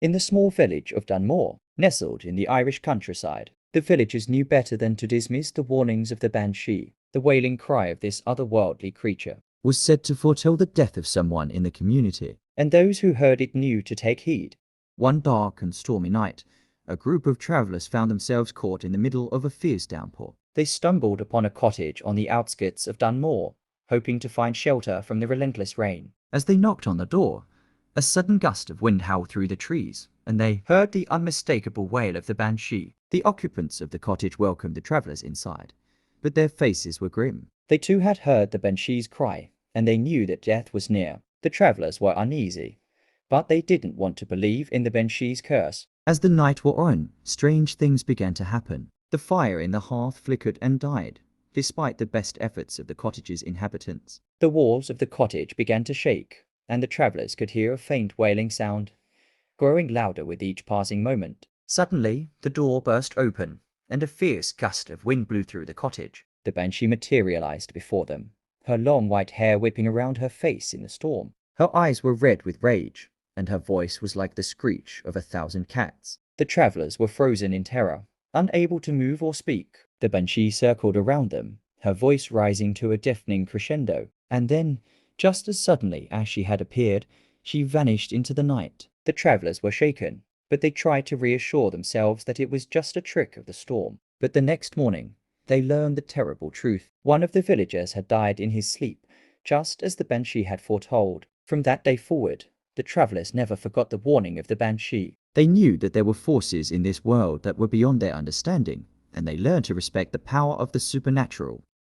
In the small village of Dunmore, nestled in the Irish countryside, the villagers knew better than to dismiss the warnings of the Banshee. The wailing cry of this otherworldly creature was said to foretell the death of someone in the community, and those who heard it knew to take heed. One dark and stormy night, a group of travelers found themselves caught in the middle of a fierce downpour. They stumbled upon a cottage on the outskirts of Dunmore, hoping to find shelter from the relentless rain. As they knocked on the door, a sudden gust of wind howled through the trees, and they heard the unmistakable wail of the Banshee. The occupants of the cottage welcomed the travelers inside, but their faces were grim. They too had heard the Banshee's cry, and they knew that death was near. The travelers were uneasy, but they didn't want to believe in the Banshee's curse. As the night wore on, strange things began to happen. The fire in the hearth flickered and died, despite the best efforts of the cottage's inhabitants. The walls of the cottage began to shake, and the travelers could hear a faint wailing sound, growing louder with each passing moment. Suddenly, the door burst open, and a fierce gust of wind blew through the cottage. The Banshee materialized before them, her long white hair whipping around her face in the storm. Her eyes were red with rage, and her voice was like the screech of 1,000 cats. The travelers were frozen in terror, unable to move or speak. The Banshee circled around them, her voice rising to a deafening crescendo, and then, just as suddenly as she had appeared, she vanished into the night. The travelers were shaken, but they tried to reassure themselves that it was just a trick of the storm. But the next morning, they learned the terrible truth. One of the villagers had died in his sleep, just as the Banshee had foretold. From that day forward, the travelers never forgot the warning of the Banshee. They knew that there were forces in this world that were beyond their understanding, and they learned to respect the power of the supernatural.